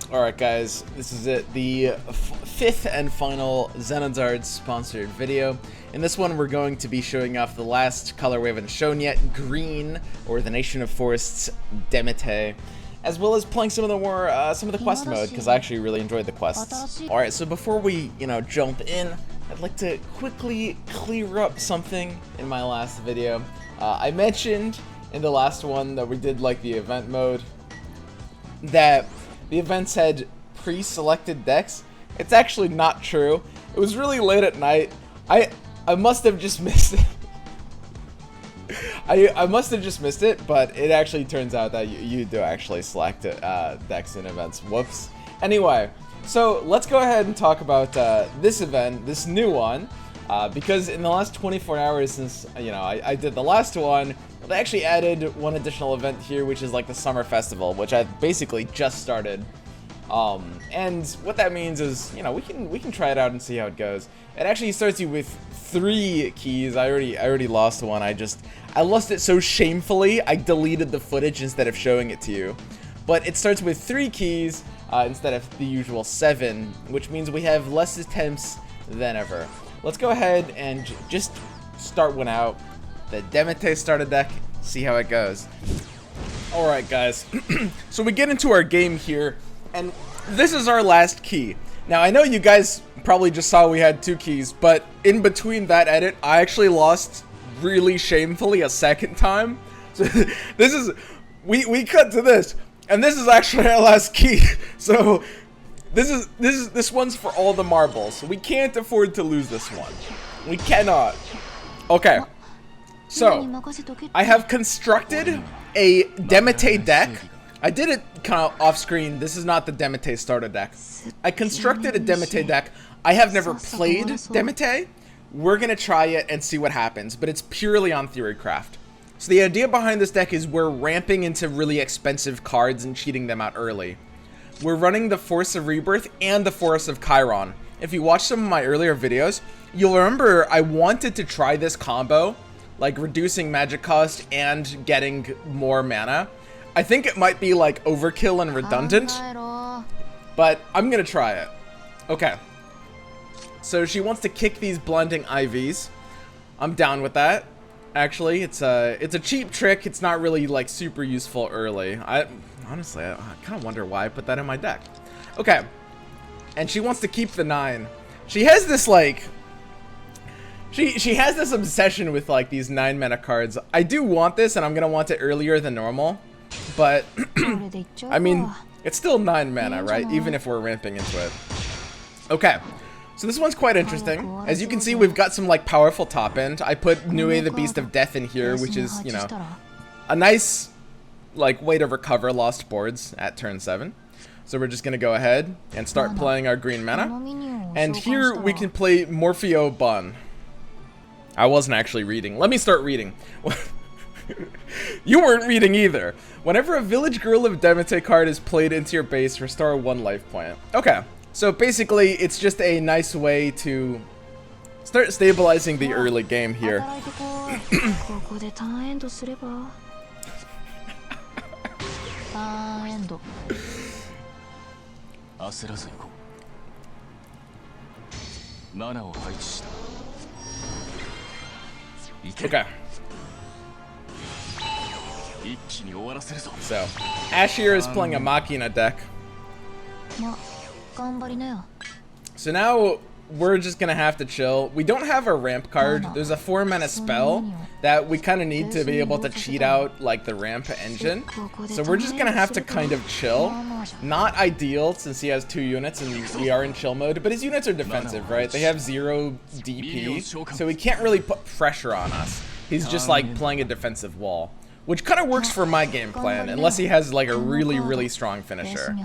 Alright guys, this is it, the fifth and final Zenonzard sponsored video. In this one we're going to be showing off the last color we haven't shown yet, green, or the Nation of Forests, Demete, as well as playing some of the quest mode, because I actually really enjoyed the quests. Alright, so before we, jump in, I'd like to quickly clear up something in my last video. I mentioned in the last one that we did like the event mode, that the events had pre-selected decks. It's actually not true. It was really late at night. I must have just missed it. I must have just missed it, but it actually turns out that you do actually select decks in events. Whoops. Anyway, so let's go ahead and talk about this event, this new one, because in the last 24 hours since I did the last one, they actually added one additional event here, which is like the Summer Festival, which I basically just started. And what that means is, we can try it out and see how it goes. It actually starts you with 3 keys. I already lost one. I lost it so shamefully, I deleted the footage instead of showing it to you. But it starts with 3 keys instead of the usual 7, which means we have less attempts than ever. Let's go ahead and just start one out. The Demete starter deck, see how it goes. Alright guys, so we get into our game here, and this is our last key. Now I know you guys probably just saw we had 2 keys, but in between that edit, I actually lost really shamefully a second time. So this is, we cut to this, and this is actually our last key. So this one's for all the marbles. We can't afford to lose this one. We cannot. Okay. So, I have constructed a Demete deck. I did it kind of off screen. This is not the Demete starter deck. I constructed a Demete deck. I have never played Demete. We're going to try it and see what happens, but it's purely on Theorycraft. So the idea behind this deck is we're ramping into really expensive cards and cheating them out early. We're running the Force of Rebirth and the Force of Chiron. If you watch some of my earlier videos, you'll remember I wanted to try this combo, like reducing magic cost and getting more mana. I think it might be like overkill and redundant, but I'm gonna try it. Okay. So she wants to kick these blending IVs. I'm down with that. Actually, it's a cheap trick. It's not really like super useful early. Honestly, I kind of wonder why I put that in my deck. Okay. And she wants to keep the 9. She has this like She has this obsession with like these 9 mana cards. I do want this, and I'm gonna want it earlier than normal, but I mean, it's still 9 mana, right? Even if we're ramping into it. Okay, so this one's quite interesting. As you can see, we've got some like powerful top end. I put Nue the Beast of Death in here, which is, a nice like way to recover lost boards at turn 7. So we're just gonna go ahead and start playing our green mana, and here we can play Morpheo Bun. I wasn't actually reading. Let me start reading. You weren't reading either. Whenever a Village Girl of Demete card is played into your base, restore 1 life point. Okay, so basically it's just a nice way to start stabilizing the early game here. Okay. So, Ashir is playing a Machina deck. So now we're just gonna have to chill. We don't have a ramp card. There's a 4 mana spell that we kind of need to be able to cheat out like the ramp engine. So we're just gonna have to kind of chill. Not ideal since he has 2 units and we are in chill mode, but his units are defensive, right? They have 0 DP, so he can't really put pressure on us. He's just like playing a defensive wall, which kind of works for my game plan, unless he has like a really strong finisher.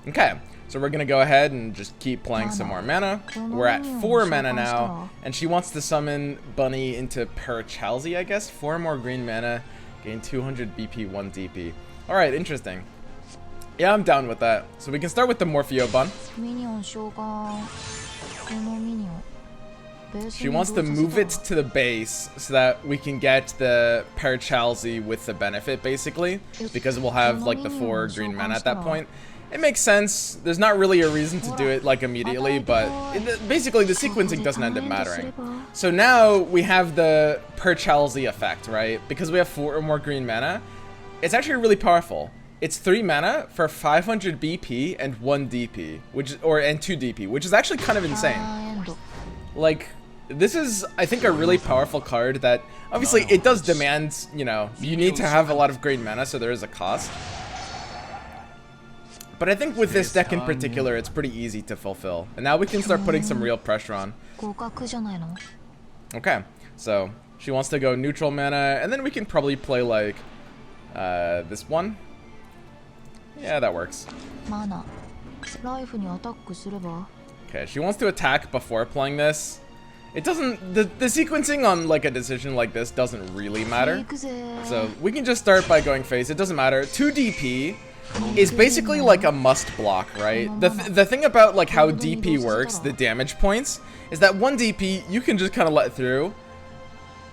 Okay, so we're gonna go ahead and just keep playing some more mana. We're at 4 mana now, and she wants to summon Bunny into Parachalzi, I guess. 4 more green mana, gain 200 BP, 1 DP. Alright, interesting. Yeah, I'm down with that. So we can start with the Morpheo Bun. She wants to move it to the base so that we can get the Parachalzi with the benefit, basically, because we'll have like the 4 green mana at that point. It makes sense. There's not really a reason to do it like immediately, but basically the sequencing doesn't end up mattering. So now we have the per Chalsey effect, right? Because we have 4 or more green mana, it's actually really powerful. It's 3 mana for 500 BP and 1 DP, and 2 DP, which is actually kind of insane. Like, this is, I think, a really powerful card that, obviously, it does demand, you know, you need to have a lot of green mana, so there is a cost. But I think with this deck in particular, it's pretty easy to fulfill. And now we can start putting some real pressure on. Okay, so she wants to go neutral mana, and then we can probably play, like, this one. Yeah, that works. Okay, she wants to attack before playing this. It doesn't, the sequencing on like a decision like this doesn't really matter. So we can just start by going face, it doesn't matter. 2 DP is basically like a must block, right? The thing about like how DP works, the damage points, is that 1 DP you can just kind of let through.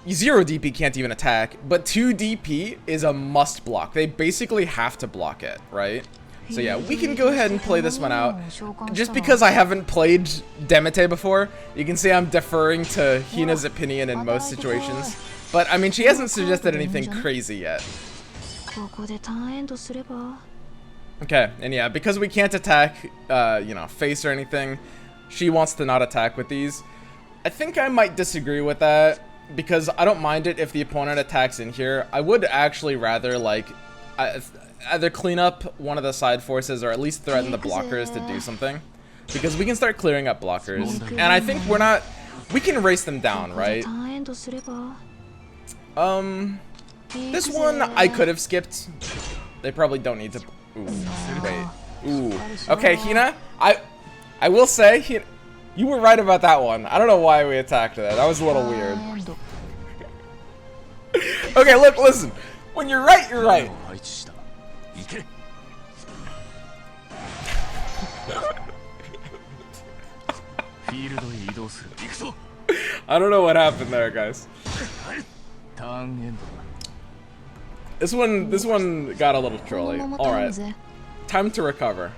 0 DP can't even attack, but 2 DP is a must block. They basically have to block it, right? So yeah, we can go ahead and play this one out. Just because I haven't played Demete before, you can see I'm deferring to Hina's opinion in most situations. But I mean, she hasn't suggested anything crazy yet. Okay, and yeah, because we can't attack, you know, face or anything, she wants to not attack with these. I think I might disagree with that, because I don't mind it if the opponent attacks in here. I would actually rather, like, either clean up one of the side forces or at least threaten the blockers to do something. Because we can start clearing up blockers. And I think we can race them down, right? This one I could have skipped. They probably don't need to, wait. Okay, Hina, I will say, you were right about that one. I don't know why we attacked that. That was a little weird. Okay, look, listen. When you're right, you're right. I don't know what happened there, guys. This one got a little trolly. All right, time to recover.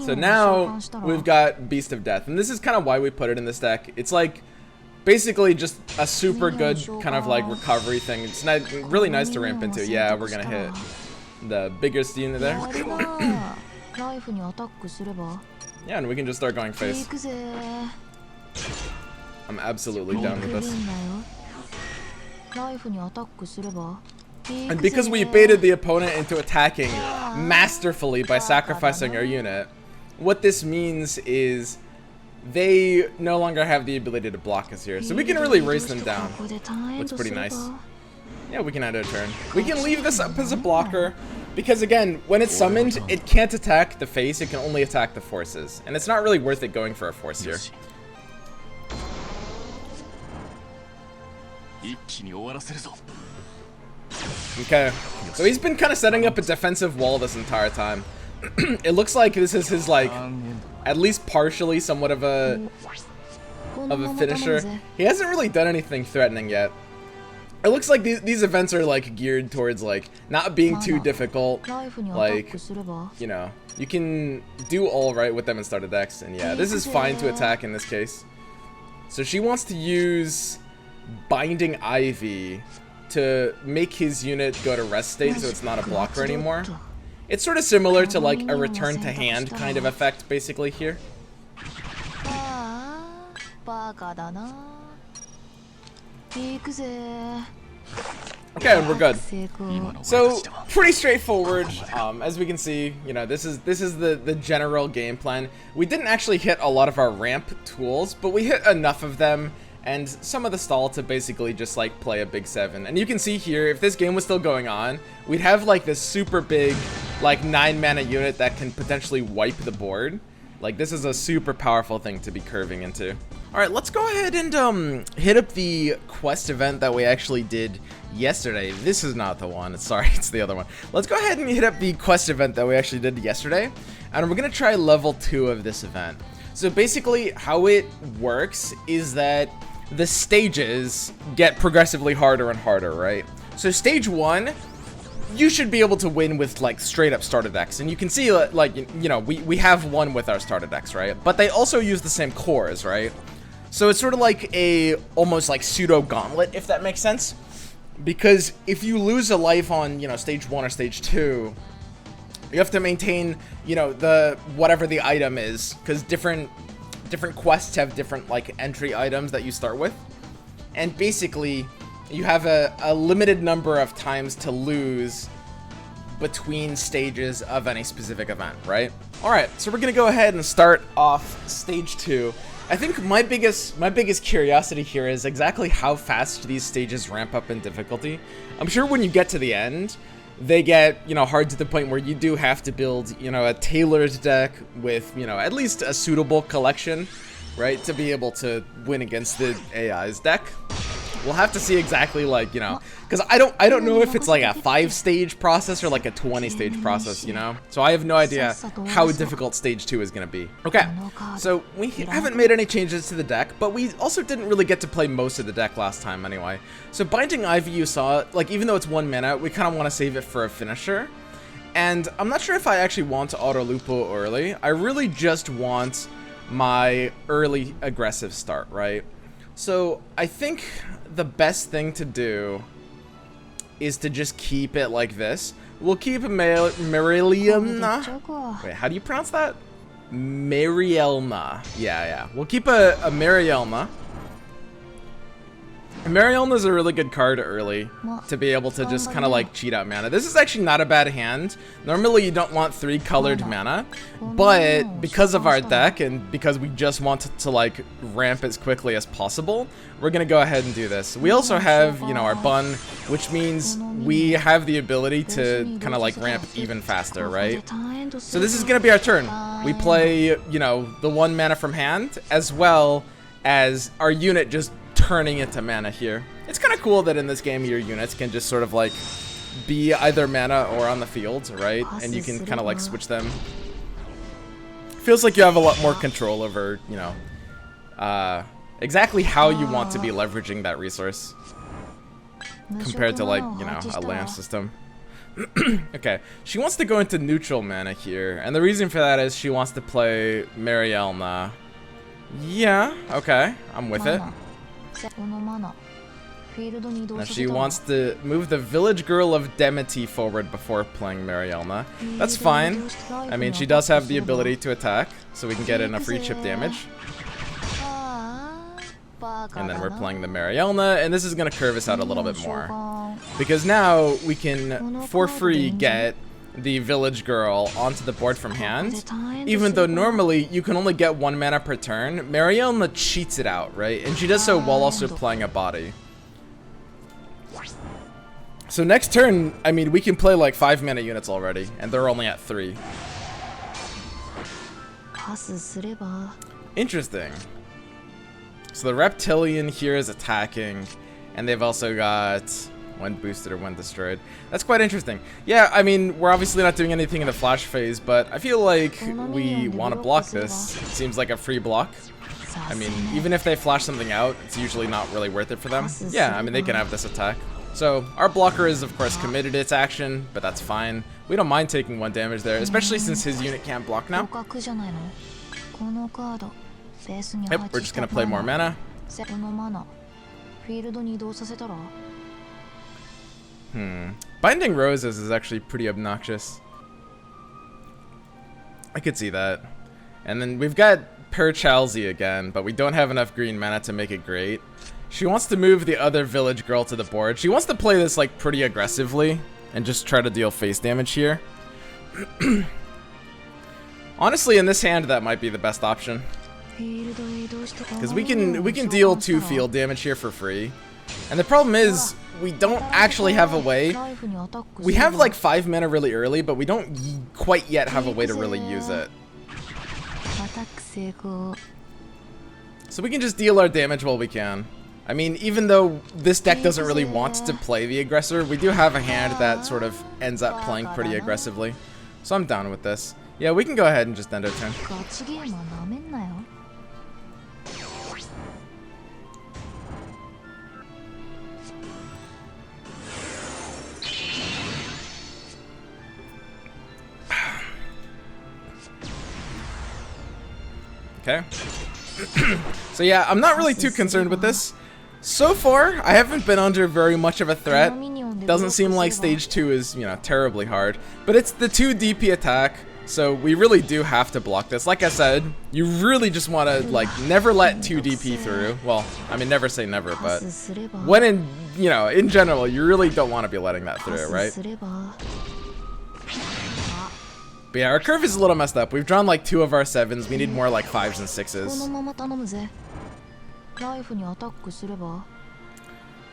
So now we've got Beast of Death, and this is kind of why we put it in this deck. It's like basically just a super good kind of like recovery thing. It's really nice to ramp into. Yeah, we're gonna hit the biggest unit there. Yeah, and we can just start going face. I'm absolutely done with this. And because we baited the opponent into attacking masterfully by sacrificing our unit, what this means is they no longer have the ability to block us here. So we can really race them down. Looks pretty nice. Yeah, we can end our turn. We can leave this up as a blocker, because again, when it's summoned, it can't attack the face, it can only attack the forces. And it's not really worth it going for a force here. Okay, so he's been kind of setting up a defensive wall this entire time. It looks like this is his, like, at least partially somewhat of a finisher. He hasn't really done anything threatening yet. It looks like these events are, like, geared towards, like, not being too difficult. Like, you know, you can do all right with them in starter decks. And yeah, this is fine to attack in this case. So she wants to use Binding Ivy to make his unit go to rest state so it's not a blocker anymore. It's sort of similar to like a return to hand kind of effect basically here. Okay, and we're good. So pretty straightforward. As we can see, you know, this is the general game plan. We didn't actually hit a lot of our ramp tools, but we hit enough of them and some of the stall to basically just like play a big 7. And you can see here, if this game was still going on, we'd have like this super big like 9 mana unit that can potentially wipe the board. Like, this is a super powerful thing to be curving into. Alright, let's go ahead and hit up the quest event that we actually did yesterday. This is not the one. Sorry, it's the other one. Let's go ahead and hit up the quest event that we actually did yesterday. And we're going to try level 2 of this event. So basically, how it works is that the stages get progressively harder and harder, right? So stage 1 you should be able to win with like straight up starter decks. And you can see like, you know, we have one with our starter decks, right? But they also use the same cores, right? So it's sort of like a almost like pseudo gauntlet, if that makes sense. Because if you lose a life on, you know, stage 1 or stage 2, you have to maintain, you know, the whatever the item is, because different quests have different like entry items that you start with. And basically you have a limited number of times to lose between stages of any specific event, right? All right, so we're gonna go ahead and start off stage 2. I think my biggest curiosity here is exactly how fast these stages ramp up in difficulty. I'm sure when you get to the end, they get, you know, hard to the point where you do have to build, you know, a tailored deck with, you know, at least a suitable collection, right, to be able to win against the AI's deck. We'll have to see exactly, like, you know, because I don't know if it's like a 5-stage process or like a 20-stage process, you know? So I have no idea how difficult stage 2 is going to be. Okay, so we haven't made any changes to the deck, but we also didn't really get to play most of the deck last time anyway. So Binding Ivy, you saw, like, even though it's 1 mana, we kind of want to save it for a finisher. And I'm not sure if I actually want to auto Lupo early. I really just want my early aggressive start, right? So I think the best thing to do is to just keep it like this. We'll keep Marielna. Wait, how do you pronounce that? Marielna. Yeah. We'll keep a Marielna. Marielna is a really good card early to be able to just kind of like cheat out mana. This is actually not a bad hand. Normally you don't want 3 colored mana, but because of our deck and because we just want to like ramp as quickly as possible, we're gonna go ahead and do this. We also have, you know, our bun, which means we have the ability to kind of like ramp even faster, right? So this is gonna be our turn. We play, you know, the 1 mana from hand, as well as our unit just turning into mana here. It's kind of cool that in this game your units can just sort of like be either mana or on the field, right? And you can kind of like switch them. Feels like you have a lot more control over, you know, exactly how you want to be leveraging that resource compared to, like, you know, a land system. Okay, she wants to go into neutral mana here, and the reason for that is she wants to play Marielna. Yeah, okay, I'm with it. Now she wants to move the Village Girl of Demeti forward before playing Marielna. That's fine. I mean, she does have the ability to attack, so we can get in a free chip damage. And then we're playing the Marielna, and this is going to curve us out a little bit more. Because now we can, for free, get the Village Girl onto the board from hand. Even though normally you can only get 1 mana per turn, Marielna cheats it out, right? And she does so while also playing a body. So next turn, I mean, we can play like 5 mana units already, and they're only at 3. Interesting. So the Reptilian here is attacking, and they've also got when boosted or when destroyed. That's quite interesting. Yeah, I mean, we're obviously not doing anything in the flash phase, but I feel like we want to block this. It seems like a free block. I mean, even if they flash something out, it's usually not really worth it for them. Yeah, I mean, they can have this attack. So our blocker is, of course, committed its action, but that's fine. We don't mind taking 1 damage there, especially since his unit can't block now. Yep, we're just gonna play more mana. Binding Roses is actually pretty obnoxious. I could see that. And then we've got Perchalzy again, but we don't have enough green mana to make it great. She wants to move the other Village Girl to the board. She wants to play this like pretty aggressively and just try to deal face damage here. Honestly, in this hand, that might be the best option. Because we can deal 2 field damage here for free. And the problem is, we don't actually have a way. We have like 5 mana really early, but we don't quite yet have a way to really use it. So we can just deal our damage while we can. I mean, even though this deck doesn't really want to play the aggressor, we do have a hand that sort of ends up playing pretty aggressively. So I'm down with this. Yeah, we can go ahead and just end our turn. Okay. So yeah, I'm not really too concerned with this. So far, I haven't been under very much of a threat. Doesn't seem like stage 2 is, you know, terribly hard. But it's the 2 DP attack, so we really do have to block this. Like I said, you really just want to, like, never let 2 DP through. Well, I mean, never say never, but when in, you know, in general, you really don't want to be letting that through, right? But yeah, our curve is a little messed up. We've drawn like 2 of our 7s. We need more like 5s and 6s.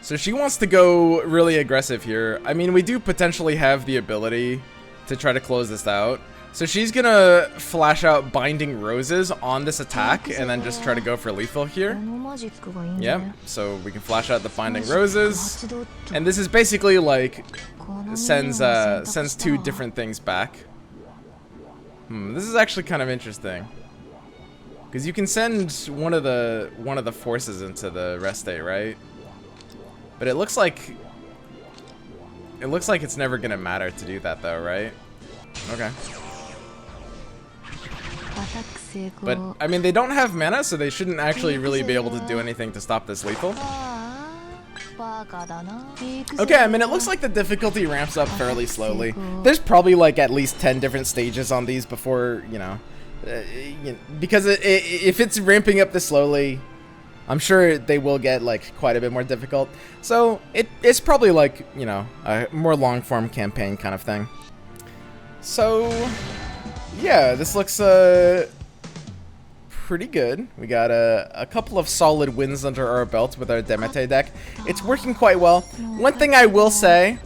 So she wants to go really aggressive here. I mean, we do potentially have the ability to try to close this out. So she's gonna flash out Binding Roses on this attack and then just try to go for lethal here. Yep, so we can flash out the Binding Roses. And this is basically like sends 2 different things back. This is actually kind of interesting. Because you can send one of the forces into the rest state, right? But it looks like it's never gonna matter to do that though, right? Okay. But I mean, they don't have mana, so they shouldn't actually really be able to do anything to stop this lethal. Okay, I mean, it looks like the difficulty ramps up fairly slowly. There's probably like at least 10 different stages on these before, you know, because if it's ramping up this slowly, I'm sure they will get like quite a bit more difficult. So it's probably like, you know, a more long-form campaign kind of thing. So yeah, this looks pretty good. We got a couple of solid wins under our belt with our Demete deck. It's working quite well. One thing I will say,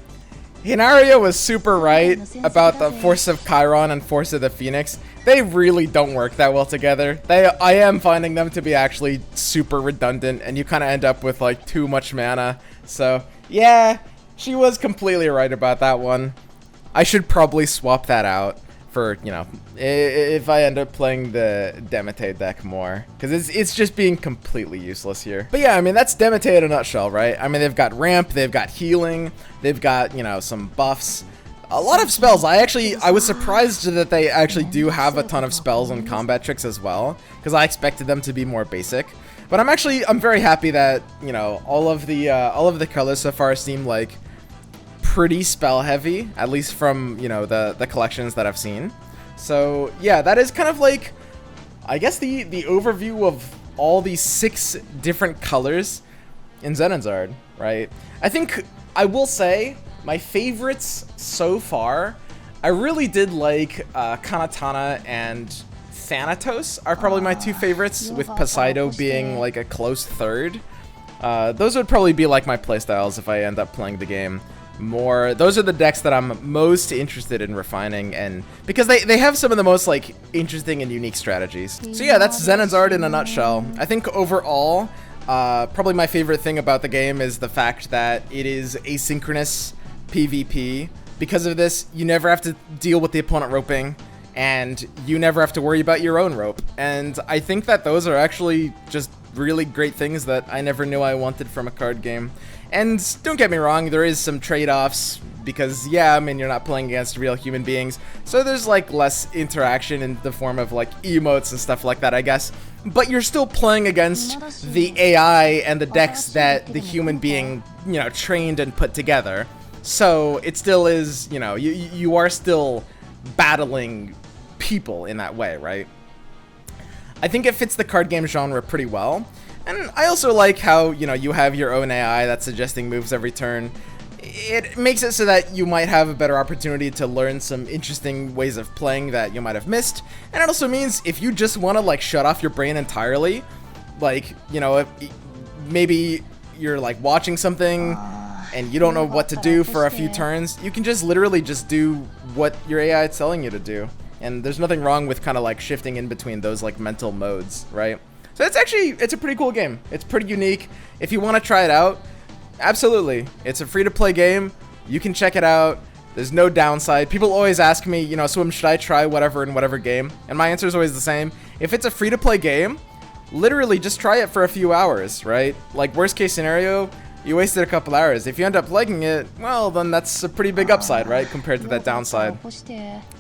Hinario was super right about the Force of Chiron and Force of the Phoenix. They really don't work that well together. I am finding them to be actually super redundant, and you kind of end up with like too much mana. So yeah, she was completely right about that one. I should probably swap that out for, you know, if I end up playing the Demete deck more, because it's just being completely useless here. But yeah, I mean, that's Demete in a nutshell, right? I mean, they've got ramp, they've got healing, they've got, you know, some buffs, a lot of spells. I was surprised that they actually do have a ton of spells and combat tricks as well, because I expected them to be more basic. But I'm very happy that, you know, all of the colors so far seem like pretty spell heavy, at least from, you know, the collections that I've seen. So yeah, that is kind of like, I guess, the overview of all these 6 different colors in Zenonzard, right? I think I will say my favorites so far, I really did like Kanatana and Thanatos are probably my 2 favorites, with Poseido being like a close third. Those would probably be like my playstyles if I end up playing the game more. Those are the decks that I'm most interested in refining, and because they have some of the most like interesting and unique strategies. So yeah, that's Zenonzard in a nutshell. I think overall, probably my favorite thing about the game is the fact that it is asynchronous PvP. Because of this, you never have to deal with the opponent roping, and you never have to worry about your own rope. And I think that those are actually just really great things that I never knew I wanted from a card game. And don't get me wrong, there is some trade-offs, because yeah, I mean, you're not playing against real human beings, so there's like less interaction in the form of like emotes and stuff like that, I guess. But you're still playing against the AI and the decks that the human being, you know, trained and put together. So it still is, you know, you are still battling people in that way, right? I think it fits the card game genre pretty well. And I also like how, you know, you have your own AI that's suggesting moves every turn. It makes it so that you might have a better opportunity to learn some interesting ways of playing that you might have missed. And it also means if you just want to like shut off your brain entirely, like, you know, if maybe you're like watching something and you don't know what to do for a few turns, you can just literally just do what your AI is telling you to do. And there's nothing wrong with kind of like shifting in between those like mental modes, right? So it's a pretty cool game. It's pretty unique. If you want to try it out, absolutely. It's a free-to-play game. You can check it out. There's no downside. People always ask me, you know, Swim, should I try whatever in whatever game? And my answer is always the same. If it's a free-to-play game, literally just try it for a few hours, right? Like, worst case scenario, you wasted a couple hours. If you end up liking it, well, then that's a pretty big upside, right, compared to that downside.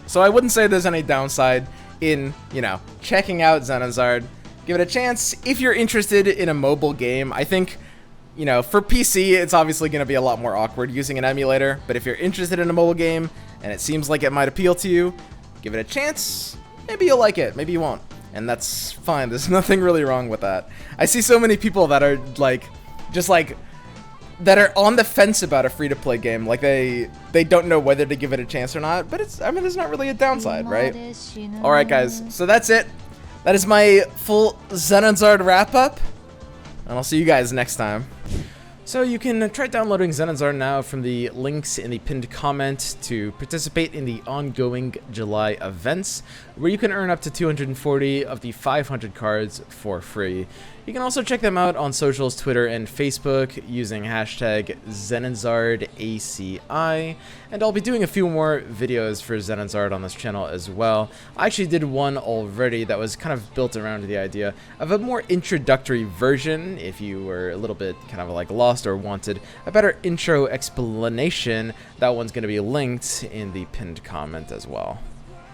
So I wouldn't say there's any downside in, you know, checking out Zenonzard. give it a chance. If you're interested in a mobile game, I think, you know, for PC, it's obviously going to be a lot more awkward using an emulator, but if you're interested in a mobile game and it seems like it might appeal to you, give it a chance. Maybe you'll like it, maybe you won't, and that's fine. There's nothing really wrong with that. I see so many people that are that are on the fence about a free-to-play game, like they don't know whether to give it a chance or not, but I mean, there's not really a downside, right? Alright guys, so that's it. That is my full Zenonzard wrap-up, and I'll see you guys next time. So you can try downloading Zenonzard now from the links in the pinned comment to participate in the ongoing July events, where you can earn up to 240 of the 500 cards for free. You can also check them out on socials, Twitter and Facebook using hashtag ZenonzardACI, and I'll be doing a few more videos for Zenonzard on this channel as well. I actually did one already that was kind of built around the idea of a more introductory version if you were a little bit kind of like lost or wanted a better intro explanation. That one's going to be linked in the pinned comment as well.